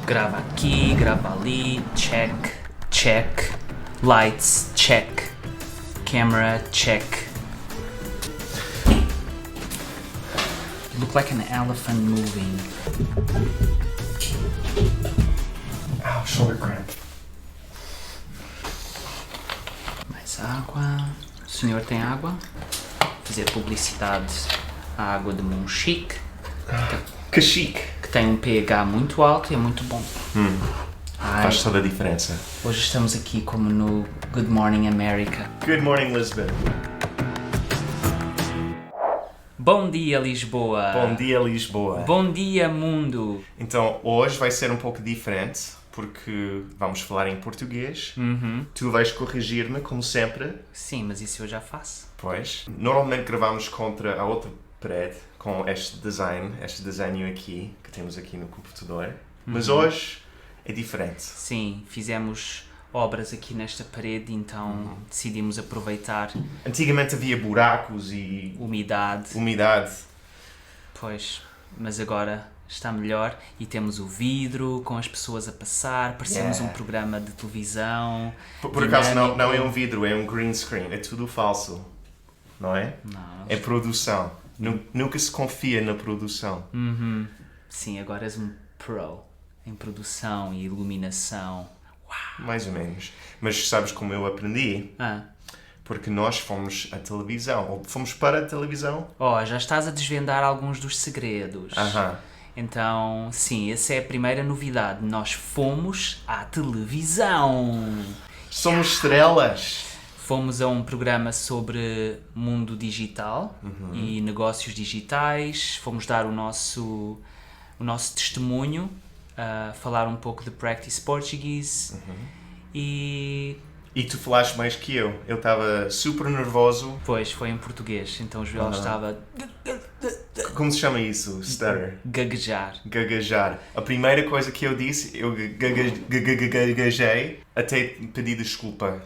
Grava aqui, grava ali, check, check. Lights, check. Camera, check. You look like an elephant moving. Ow, shoulder cramp. Mais água. O senhor tem água? Fazer publicidade à água de Monchique, Que chique. que tem um pH muito alto e é muito bom. Ai, Faz toda a diferença. hoje estamos aqui como no Good Morning America. Good morning, Lisbon. Bom dia, Lisboa! Bom dia, Lisboa. Bom dia, mundo! Então, hoje vai ser um pouco diferente, porque vamos falar em português. Tu vais corrigir-me, como sempre. Sim, mas isso eu já faço. Pois. Normalmente gravamos contra a outra parede, com este desenho aqui, que temos aqui no computador. Mas hoje é diferente. Sim, fizemos obras aqui nesta parede, então decidimos aproveitar Antigamente havia buracos e umidade. Pois, Mas agora está melhor e temos o vidro com as pessoas a passar, parecemos um programa de televisão. Por acaso dinâmico. não é um vidro, é um green screen. É tudo falso, não é? Não. É produção. Nunca se confia na produção. Sim, agora és um pro em produção e iluminação. Mais ou menos. Mas sabes como eu aprendi? Porque nós fomos à televisão, ou fomos para a televisão. Já estás a desvendar alguns dos segredos. Então, sim, essa é a primeira novidade. Nós fomos à televisão. Somos estrelas. Fomos a um programa sobre mundo digital e negócios digitais. Fomos dar o nosso testemunho, falar um pouco de Practice Portuguese e... E tu falaste mais que eu. Eu estava super nervoso. Pois, foi em português, então o Joel estava Como se chama isso? Stutter. gaguejar. Gaguejar. A primeira coisa que eu disse, eu gaguejei até pedir desculpa.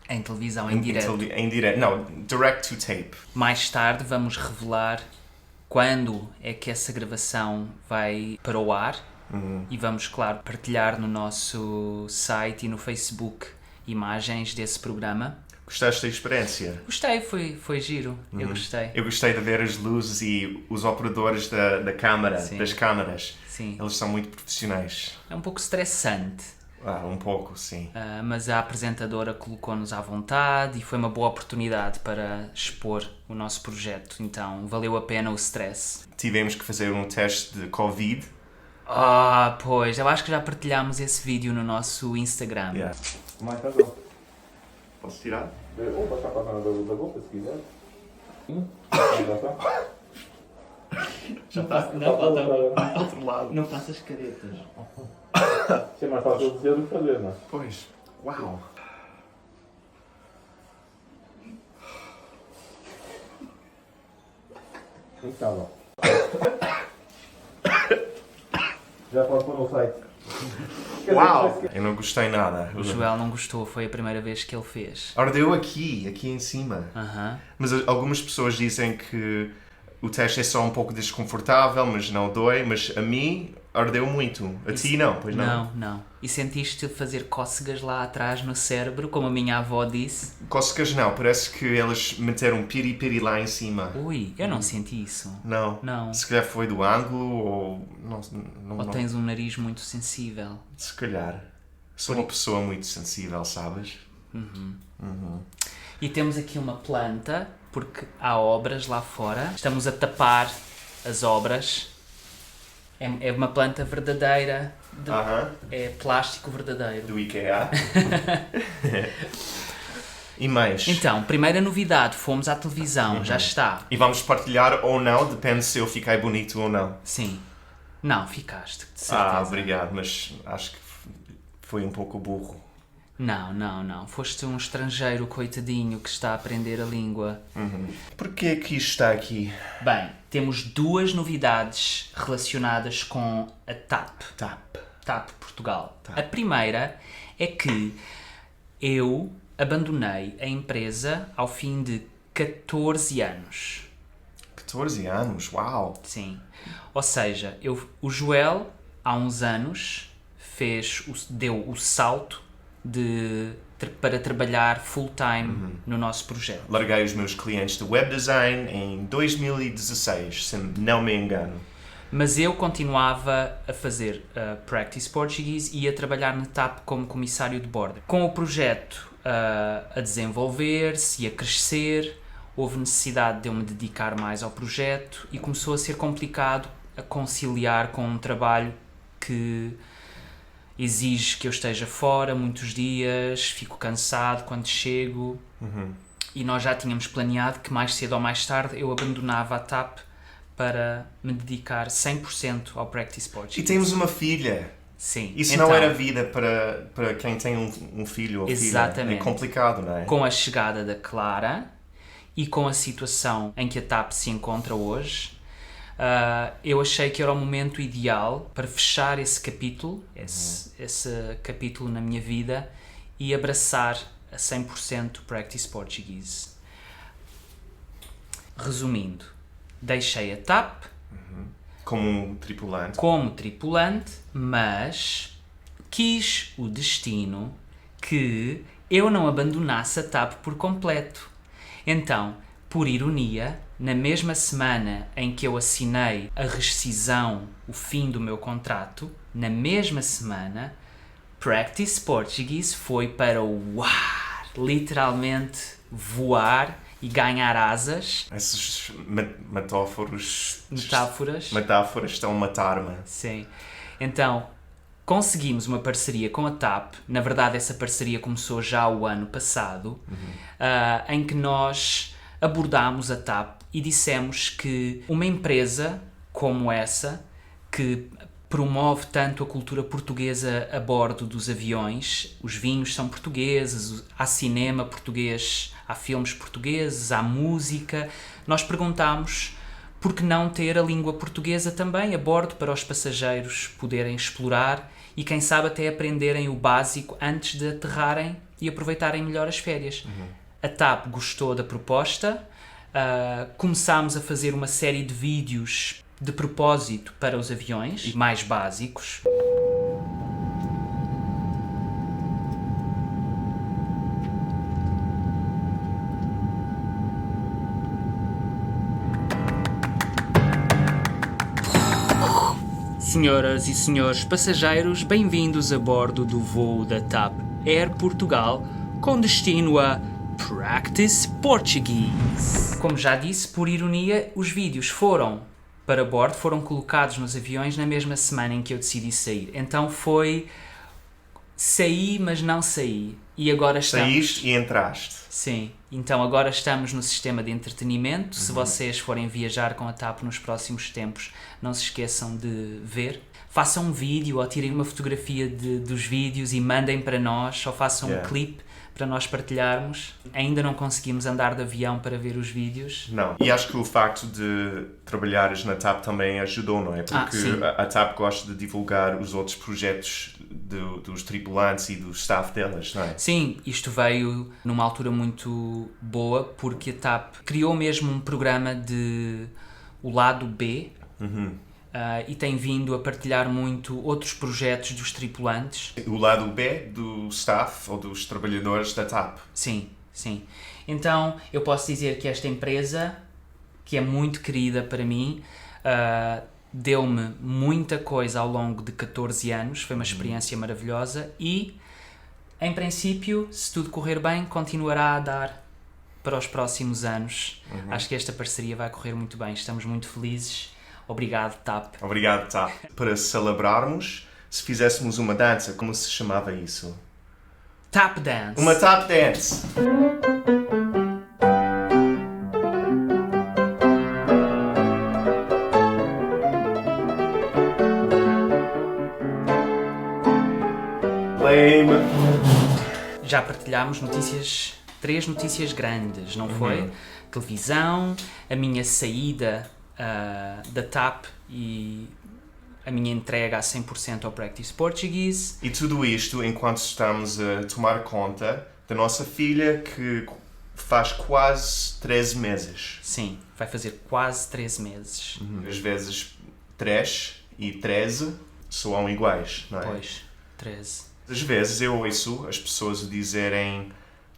Em televisão, em direto. Em direto. Não, direct to tape. Mais tarde vamos revelar quando é que essa gravação vai para o ar e vamos, claro, partilhar no nosso site e no Facebook imagens desse programa. Gostaste da experiência? Gostei, foi giro, eu gostei. Eu gostei de ver as luzes e os operadores da câmara, Sim. das câmaras. Sim, Eles são muito profissionais. é um pouco estressante, Um pouco, sim. mas a apresentadora colocou-nos à vontade e foi uma boa oportunidade para expor o nosso projeto, então valeu a pena o stress. Tivemos que fazer um teste de Covid. Pois, eu acho que já partilhámos esse vídeo no nosso Instagram. Yeah. Mais razão. Posso tirar? Ou passar para a zona da boca, se quiser. Já está. Não, Outro lado. não faças caretas. Isso é mais fácil de dizer do que fazer, não é? Pois. Uau. Então, já pode pôr no site. Uau. Eu não gostei nada. O Joel não gostou, foi a primeira vez que ele fez. Ardeu aqui em cima. Mas algumas pessoas dizem que o teste é só um pouco desconfortável, mas não dói. Mas a mim ardeu muito. A ti não, pois não? Não. E sentiste fazer cócegas lá atrás no cérebro, como a minha avó disse? Cócegas não, parece que elas meteram piri-piri lá em cima. Ui, eu não senti isso. Não. Não. Se calhar foi do ângulo ou... Ou tens um nariz muito sensível. Se calhar. Sou uma pessoa muito sensível, sabes? E temos aqui uma planta, porque há obras lá fora. Estamos a tapar as obras. É uma planta verdadeira. É plástico verdadeiro. Do IKEA. E mais? Então, primeira novidade, fomos à televisão, já está. E vamos partilhar ou não, depende se eu fiquei bonito ou não. Sim. Não, ficaste, de certeza. Obrigado, mas acho que foi um pouco burro. Não. Foste um estrangeiro coitadinho que está a aprender a língua. Porquê que isto está aqui? Bem, temos duas novidades relacionadas com a TAP. TAP Portugal. A primeira é que eu abandonei a empresa ao fim de 14 anos. 14 anos? Uau! Sim. Ou seja, o Joel, há uns anos, deu o salto para trabalhar full-time no nosso projeto. Larguei os meus clientes de web design em 2016, se não me engano. Mas eu continuava a fazer Practice Portuguese e a trabalhar na TAP como comissário de bordo. Com o projeto a desenvolver-se e a crescer, houve necessidade de eu me dedicar mais ao projeto e começou a ser complicado a conciliar com um trabalho que exige que eu esteja fora muitos dias, fico cansado quando chego e nós já tínhamos planeado que mais cedo ou mais tarde eu abandonava a TAP para me dedicar 100% ao Practice Portuguese. E temos uma filha. Sim. Isso então, não era vida para quem tem um filho ou exatamente. filha. É complicado, não é? Com a chegada da Clara e com a situação em que a TAP se encontra hoje, eu achei que era o momento ideal para fechar esse capítulo, esse capítulo na minha vida e abraçar a 100% Practice Portuguese. Resumindo, deixei a TAP como tripulante, mas quis o destino que eu não abandonasse a TAP por completo. Então, por ironia, na mesma semana em que eu assinei a rescisão, o fim do meu contrato, na mesma semana, Practice Portuguese foi para o ar, literalmente voar e ganhar asas. Essas metáforas estão a matar-me. Sim. Então, conseguimos uma parceria com a TAP. Na verdade, essa parceria começou já o ano passado, em que nós abordámos a TAP e dissemos que uma empresa como essa, que promove tanto a cultura portuguesa a bordo dos aviões, os vinhos são portugueses, há cinema português, há filmes portugueses, há música, nós perguntámos por que não ter a língua portuguesa também a bordo para os passageiros poderem explorar e quem sabe até aprenderem o básico antes de aterrarem e aproveitarem melhor as férias. A TAP gostou da proposta, começámos a fazer uma série de vídeos de propósito para os aviões, mais básicos. Senhoras e senhores passageiros, bem-vindos a bordo do voo da TAP Air Portugal com destino a Practice Portuguese. Como já disse, por ironia, os vídeos foram colocados nos aviões na mesma semana em que eu decidi sair. Então saí, mas não saí. E agora estamos... Saíste e entraste. Sim. Então agora estamos no sistema de entretenimento. Se vocês forem viajar com a TAP nos próximos tempos, não se esqueçam de ver. Façam um vídeo ou tirem uma fotografia dos vídeos e mandem para nós, ou façam um clipe para nós partilharmos. Ainda não conseguimos andar de avião para ver os vídeos. Não. E acho que o facto de trabalhares na TAP também ajudou, não é? Porque a TAP gosta de divulgar os outros projetos dos tripulantes e do staff delas, não é? Sim, isto veio numa altura muito boa porque a TAP criou mesmo um programa de o lado B e tem vindo a partilhar muito outros projetos dos tripulantes. O lado B do staff ou dos trabalhadores da TAP. Sim, sim. Então eu posso dizer que esta empresa, que é muito querida para mim, deu-me muita coisa ao longo de 14 anos, foi uma experiência maravilhosa e, em princípio, se tudo correr bem, continuará a dar para os próximos anos. Acho que esta parceria vai correr muito bem, estamos muito felizes. Obrigado, TAP. Obrigado, TAP. Para celebrarmos, se fizéssemos uma dança, como se chamava isso? Tap Dance. Uma Tap Dance. Já partilhámos notícias, 3 notícias grandes, não foi? Televisão, a minha saída da TAP e a minha entrega a 100% ao Practice Portuguese. E tudo isto enquanto estamos a tomar conta da nossa filha que faz quase 13 meses. Sim, vai fazer quase 13 meses. Às vezes 3 e 13 soam iguais, não é? Pois. 13. Às vezes eu ouço as pessoas dizerem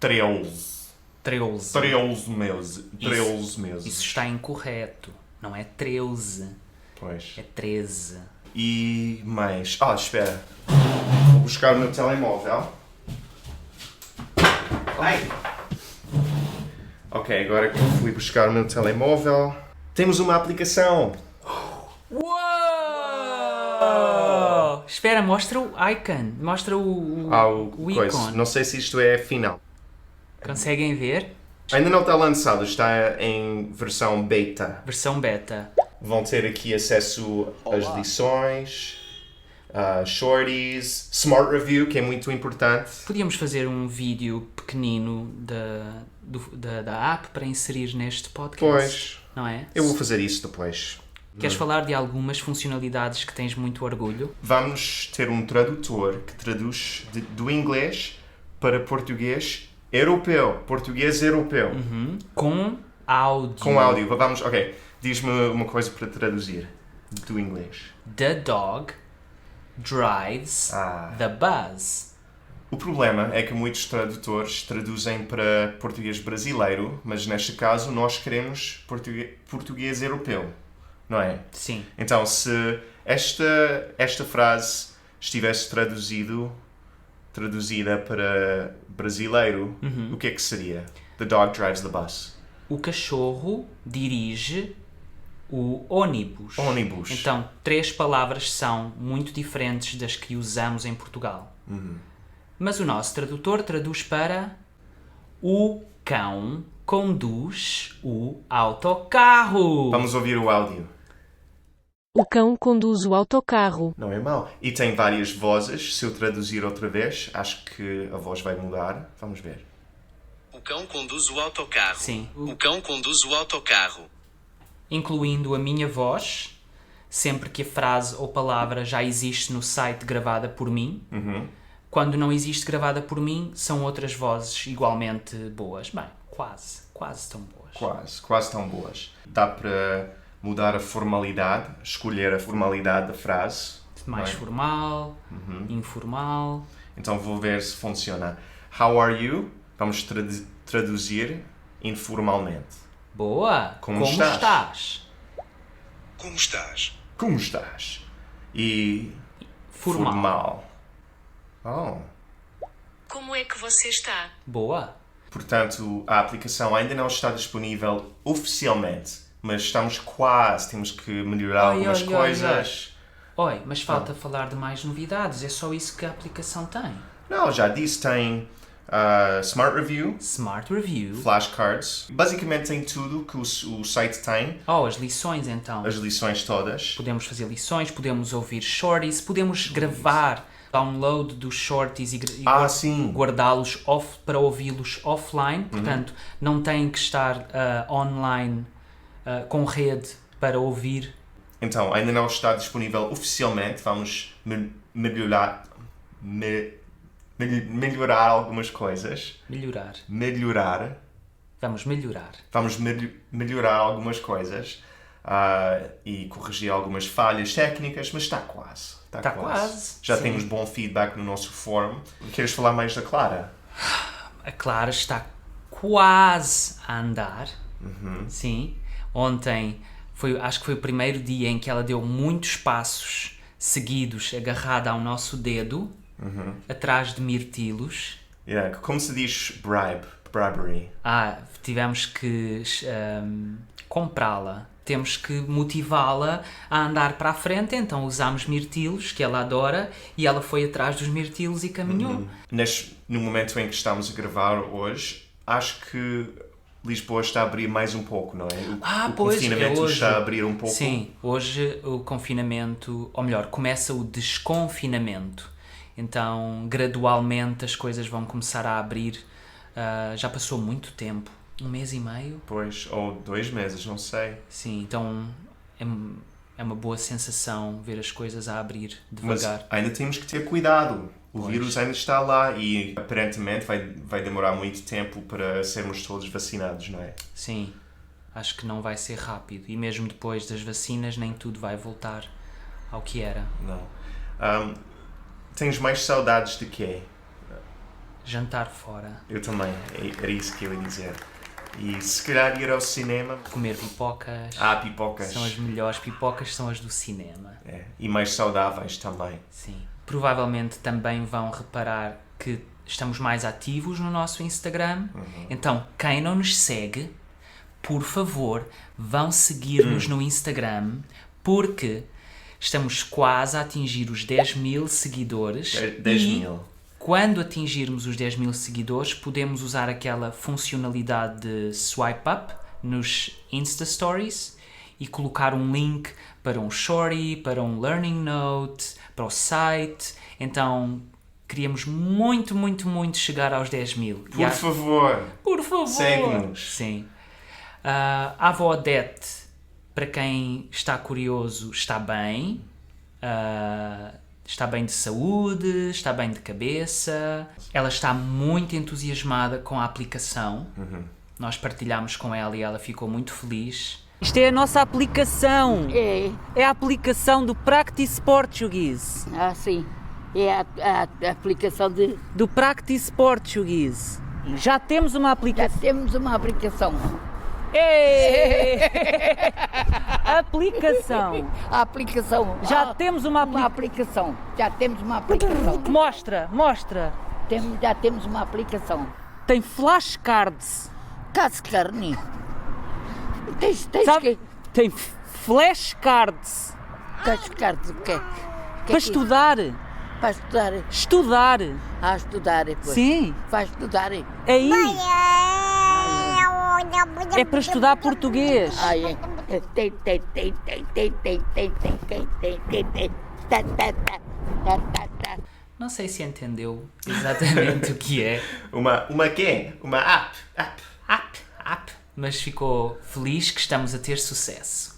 13. 13. 13 meses. 13 meses. Isso está incorreto. Não é 13. Pois. É 13. E mais... espera. Vou buscar o meu telemóvel. Ai! Ok, agora que eu fui buscar o meu telemóvel, temos uma aplicação. Uou! Espera, mostra o icon. Mostra o ícone. Não sei se isto é final. Conseguem ver? Ainda não está lançado, está em versão beta. Versão beta. Vão ter aqui acesso às lições, shorties, smart review, que é muito importante. Podíamos fazer um vídeo pequenino da app para inserir neste podcast. Pois. Não é? Eu vou fazer isso depois. Queres falar de algumas funcionalidades que tens muito orgulho? Vamos ter um tradutor que traduz do inglês para português europeu. Português europeu. Com áudio. Com áudio. Vamos, ok. Diz-me uma coisa para traduzir do inglês. The dog drives the bus. O problema é que muitos tradutores traduzem para português brasileiro, mas neste caso nós queremos português europeu, não é? Sim. Então, se esta frase estivesse traduzida para brasileiro, o que é que seria? The dog drives the bus. O cachorro dirige o ônibus. Ônibus. Então, 3 palavras são muito diferentes das que usamos em Portugal. Mas o nosso tradutor traduz para o cão conduz o autocarro. Vamos ouvir o áudio. O cão conduz o autocarro. Não é mau. E tem várias vozes. Se eu traduzir outra vez, acho que a voz vai mudar. Vamos ver. O cão conduz o autocarro. Sim. O cão conduz o autocarro. Incluindo a minha voz, sempre que a frase ou palavra já existe no site gravada por mim. Quando não existe gravada por mim, são outras vozes igualmente boas. Bem, quase tão boas. Quase tão boas. Dá para mudar a formalidade, escolher a formalidade da frase. Mais formal, informal. Então vou ver se funciona. How are you? Vamos traduzir informalmente. Boa! Como estás? Como estás? Como estás? E formal. Oh. Como é que você está? Boa! Portanto, a aplicação ainda não está disponível oficialmente, mas temos que melhorar algumas coisas. Oi, mas falta falar de mais novidades, é só isso que a aplicação tem. Não, já disse, tem Smart Review, Smart Review, flashcards, basicamente tem tudo que o site tem. as lições então. As lições todas. Podemos fazer lições, podemos ouvir shorties, podemos gravar download dos shorties e sim. guardá-los para ouvi-los offline, portanto não têm que estar online com rede para ouvir. Então, ainda não está disponível oficialmente, vamos melhorar algumas coisas. Vamos melhorar algumas coisas e corrigir algumas falhas técnicas, mas está quase. Está quase. Já temos bom feedback no nosso fórum. Queres falar mais da Clara? A Clara está quase a andar. Sim. Ontem acho que foi o primeiro dia em que ela deu muitos passos seguidos agarrada ao nosso dedo, atrás de mirtilos. Como se diz bribery? Tivemos que comprá-la. Temos que motivá-la a andar para a frente, então usámos mirtilos, que ela adora, e ela foi atrás dos mirtilos e caminhou. No momento em que estamos a gravar hoje, acho que Lisboa está a abrir mais um pouco, não é? O confinamento está a abrir um pouco. Sim, hoje o confinamento, ou melhor, começa o desconfinamento. Então, gradualmente as coisas vão começar a abrir. Já passou muito tempo. 1 mês e meio? Pois, ou 2 meses, não sei. Sim, então é uma boa sensação ver as coisas a abrir devagar. Mas ainda temos que ter cuidado. O vírus ainda está lá e aparentemente vai demorar muito tempo para sermos todos vacinados, não é? Sim, acho que não vai ser rápido. E mesmo depois das vacinas nem tudo vai voltar ao que era. Não. Tens mais saudades de quê? Jantar fora. Eu também, era isso que eu ia dizer. E se calhar ir ao cinema. Comer pipocas. Pipocas. São as melhores pipocas, são as do cinema. E mais saudáveis também. Sim. Provavelmente também vão reparar que estamos mais ativos no nosso Instagram. Então, quem não nos segue, por favor, vão seguir-nos no Instagram, porque estamos quase a atingir os 10 mil seguidores. 10 mil. Quando atingirmos os 10 mil seguidores, podemos usar aquela funcionalidade de swipe up nos Insta Stories e colocar um link para um shorty, para um learning note, para o site. Então, queríamos muito, muito, muito chegar aos 10 mil. Por favor. Segue-nos. Sim. A avó Odete, para quem está curioso, está bem. Está bem de saúde, está bem de cabeça. Ela está muito entusiasmada com a aplicação. Nós partilhámos com ela e ela ficou muito feliz. Isto é a nossa aplicação. É a aplicação do Practice Portuguese. Sim. É a aplicação do Practice Portuguese. Já temos uma aplicação. Já temos uma aplicação. Aplicação. A aplicação. Já temos uma aplicação. Já temos uma aplicação. Mostra. Já temos uma aplicação. Tem flashcards. Cascarni. Tens Sabe? Tem flashcards. Cascards o quê? Para estudar. Para estudar. Estudar. Estudar. Pois. Sim. Vai estudar. Aí. É para estudar português. Não sei se entendeu exatamente o que é. Uma quê? Uma app. Mas ficou feliz que estamos a ter sucesso.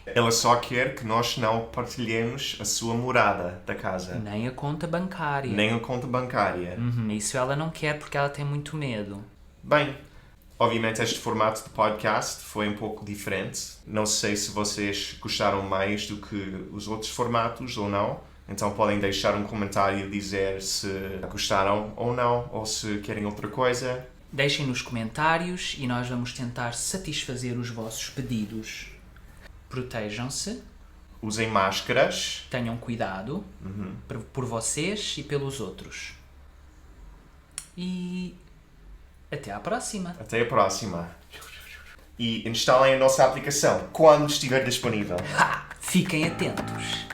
Ela só quer que nós não partilhemos a sua morada da casa. Nem a conta bancária. Isso ela não quer porque ela tem muito medo. Bem, obviamente este formato de podcast foi um pouco diferente. Não sei se vocês gostaram mais do que os outros formatos ou não. Então podem deixar um comentário e dizer se gostaram ou não, ou se querem outra coisa. Deixem nos comentários e nós vamos tentar satisfazer os vossos pedidos. Protejam-se. Usem máscaras. Tenham cuidado por vocês e pelos outros. E até à próxima. E instalem a nossa aplicação quando estiver disponível. Fiquem atentos.